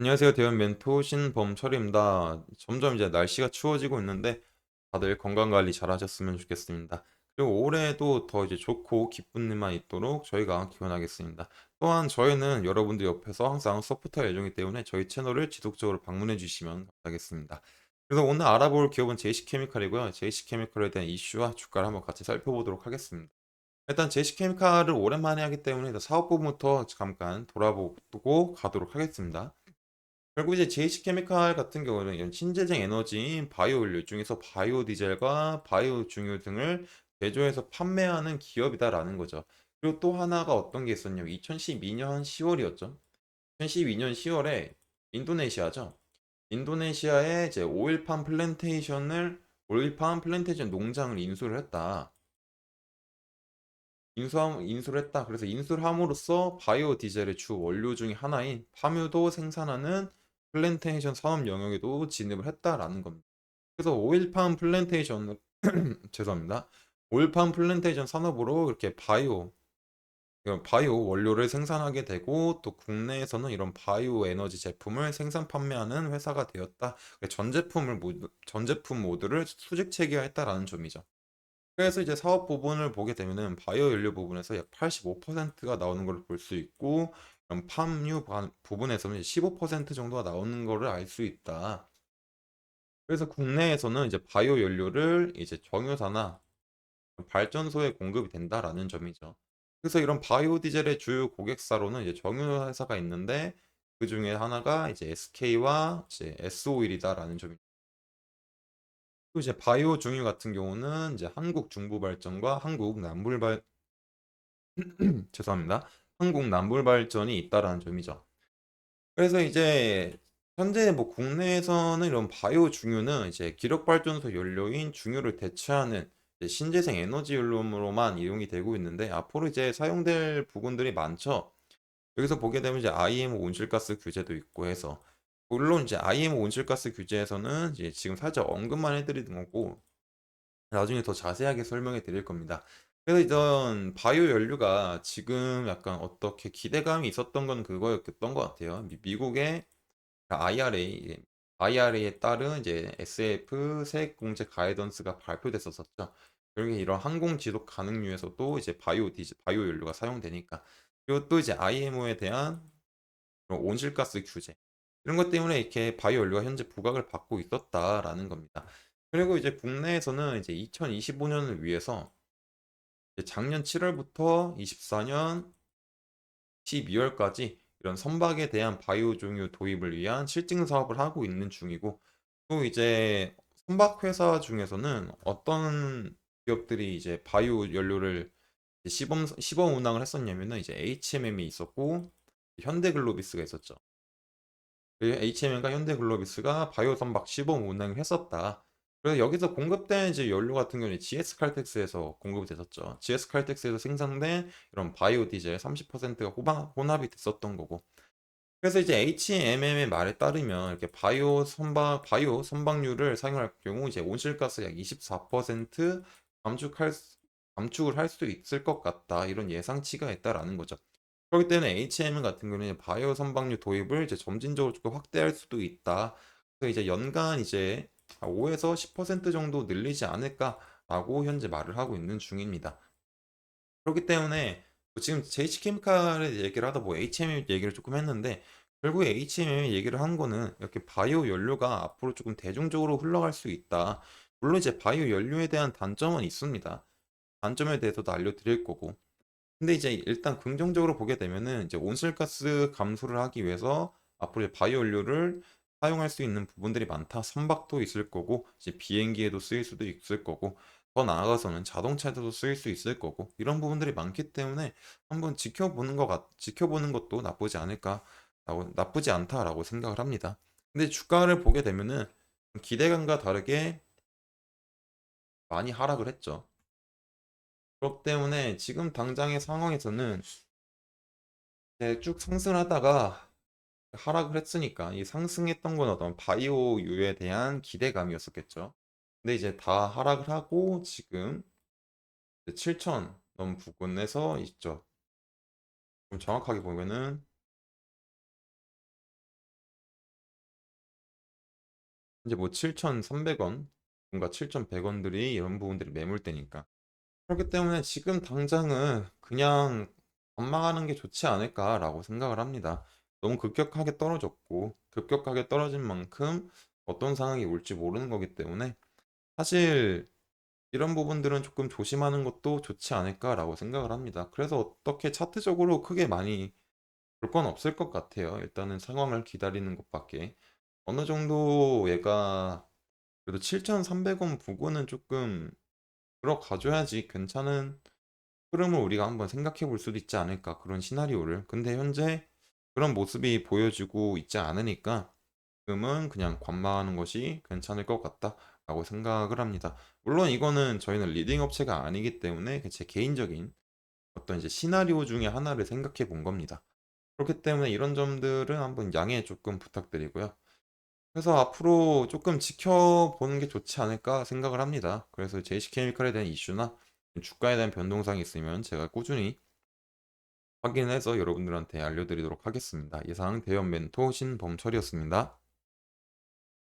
안녕하세요. 대원 멘토 신범철입니다. 점점 이제 날씨가 추워지고 있는데 다들 건강 관리 잘 하셨으면 좋겠습니다. 그리고 올해도 더 이제 좋고 기쁜 일만 있도록 저희가 기원하겠습니다. 또한 저희는 여러분들 옆에서 항상 서포트할 예정이기 때문에 저희 채널을 지속적으로 방문해 주시면 감사하겠습니다. 그래서 오늘 알아볼 기업은 제이시케미칼이고요. 제이시케미칼에 대한 이슈와 주가를 한번 같이 살펴보도록 하겠습니다. 일단 제이시케미칼을 오랜만에 하기 때문에 사업 부분부터 잠깐 돌아보고 가도록 하겠습니다. 결국 이제 제이시케미칼 같은 경우는 이런 신재생 에너지인 바이오연료 중에서 바이오 디젤과 바이오 중유 등을 제조해서 판매하는 기업이다라는 거죠. 그리고 또 하나가 어떤 게 있었냐면 2012년 10월이었죠. 2012년 10월에 인도네시아죠. 인도네시아에 이제 오일팜 플랜테이션 농장을 인수를 했다. 인수를 했다. 그래서 인수를 함으로써 바이오 디젤의 주 원료 중에 하나인 파묘도 생산하는 플랜테이션 산업 영역에도 진입을 했다라는 겁니다. 그래서 오일팜 플랜테이션 죄송합니다. 오일팜 플랜테이션 산업으로 이렇게 이런 바이오 원료를 생산하게 되고 또 국내에서는 이런 바이오 에너지 제품을 생산 판매하는 회사가 되었다. 전 제품 모두를 수직 체계화했다라는 점이죠. 그래서 이제 사업 부분을 보게 되면은 바이오 연료 부분에서 약 85%가 나오는 걸 볼 수 있고, 부분에서는 15% 정도가 나오는 거를 알 수 있다. 그래서 국내에서는 이제 바이오 연료를 이제 정유사나 발전소에 공급이 된다라는 점이죠. 그래서 이런 바이오 디젤의 주요 고객사로는 이제 정유회사가 있는데 그 중에 하나가 이제 SK와 이제 S오일이다라는 점이. 또 이제 바이오 중유 같은 경우는 이제 한국중부발전과 죄송합니다. 한국 남불발전이 있다라는 점이죠. 그래서 이제 현재 뭐 국내에서는 이런 바이오 중유는 이제 기력발전소 연료인 중유를 대체하는 이제 신재생 에너지 연료로만 이용이 되고 있는데 앞으로 이제 사용될 부분들이 많죠. 여기서 보게 되면 이제 IMO 온실가스 규제도 있고 해서 물론 이제 IMO 온실가스 규제에서는 이제 지금 살짝 언급만 해드리는 거고 나중에 더 자세하게 설명해 드릴 겁니다. 그래서 이런 바이오 연료가 지금 약간 어떻게 기대감이 있었던 건 그거였던 것 같아요. 미국의 IRA에 따른 이제 SF 세액 공제 가이던스가 발표됐었었죠. 결국에 이런 항공 지속 가능류에서도 이제 바이오 연료가 사용되니까. 그리고 또 이제 IMO에 대한 그런 온실가스 규제 이런 것 때문에 이렇게 바이오 연료가 현재 부각을 받고 있었다라는 겁니다. 그리고 이제 국내에서는 이제 2025년을 위해서 이제 작년 7월부터 24년 12월까지 이런 선박에 대한 바이오 종유 도입을 위한 실증 사업을 하고 있는 중이고 또 이제 선박 회사 중에서는 어떤 기업들이 이제 바이오 연료를 이제 시범 운항을 했었냐면은 이제 HMM이 있었고 현대글로비스가 있었죠. 그 HM과 현대글로비스가 바이오 선박 시범 운행을 했었다. 그래서 여기서 공급된 이제 연료 같은 경우는 GS 칼텍스에서 공급이 됐었죠. GS 칼텍스에서 생산된 이런 바이오 디젤 30%가 혼합이 됐었던 거고. 그래서 이제 HMM의 말에 따르면 이렇게 바이오 선박류를 사용할 경우 이제 온실가스 약 24% 감축할 감축을 할 수 있을 것 같다. 이런 예상치가 있다라는 거죠. 그렇기 때문에 HM 같은 경우는 바이오 선박류 도입을 이제 점진적으로 조금 확대할 수도 있다. 그래서 이제 연간 이제 5에서 10% 정도 늘리지 않을까라고 현재 말을 하고 있는 중입니다. 그렇기 때문에 뭐 지금 JH케미칼의 얘기를 하다 뭐 HMM 얘기를 조금 했는데 결국에 HMM 얘기를 한 거는 이렇게 바이오 연료가 앞으로 조금 대중적으로 흘러갈 수 있다. 물론 이제 바이오 연료에 대한 단점은 있습니다. 단점에 대해서도 알려드릴 거고. 근데 이제 일단 긍정적으로 보게 되면은 이제 온실가스 감소를 하기 위해서 앞으로 이제 바이오 연료를 사용할 수 있는 부분들이 많다. 선박도 있을 거고, 이제 비행기에도 쓰일 수도 있을 거고, 더 나아가서는 자동차에도 쓰일 수 있을 거고, 이런 부분들이 많기 때문에 한번 지켜보는 것도 나쁘지 않다라고 생각을 합니다. 근데 주가를 보게 되면은 기대감과 다르게 많이 하락을 했죠. 그렇기 때문에 지금 당장의 상황에서는 이제 쭉 상승하다가 하락을 했으니까 이 상승했던 건 어떤 바이오유에 대한 기대감이었었겠죠. 근데 이제 다 하락을 하고 지금 7천 넘은 부근에서 있죠. 좀 정확하게 보면은 이제 뭐 7,300원, 뭔가 7,100원들이 이런 부분들이 매물대니까. 그렇기 때문에 지금 당장은 그냥 관망하는 게 좋지 않을까라고 생각을 합니다. 너무 급격하게 떨어졌고, 급격하게 떨어진 만큼 어떤 상황이 올지 모르는 거기 때문에 사실 이런 부분들은 조금 조심하는 것도 좋지 않을까라고 생각을 합니다. 그래서 어떻게 차트적으로 크게 많이 볼 건 없을 것 같아요. 일단은 상황을 기다리는 것밖에. 어느 정도 얘가 그래도 7,300원 부근은 조금 들어가줘야지 괜찮은 흐름을 우리가 한번 생각해 볼 수도 있지 않을까. 그런 시나리오를. 근데 현재 그런 모습이 보여지고 있지 않으니까 지금은 그냥 관망하는 것이 괜찮을 것 같다라고 생각을 합니다. 물론 이거는 저희는 리딩 업체가 아니기 때문에 제 개인적인 어떤 이제 시나리오 중에 하나를 생각해 본 겁니다. 그렇기 때문에 이런 점들은 한번 양해 조금 부탁드리고요. 그래서 앞으로 조금 지켜보는 게 좋지 않을까 생각을 합니다. 그래서 JC케미칼에 대한 이슈나 주가에 대한 변동성이 있으면 제가 꾸준히 확인해서 여러분들한테 알려드리도록 하겠습니다. 이상 대형 멘토 신범철이었습니다.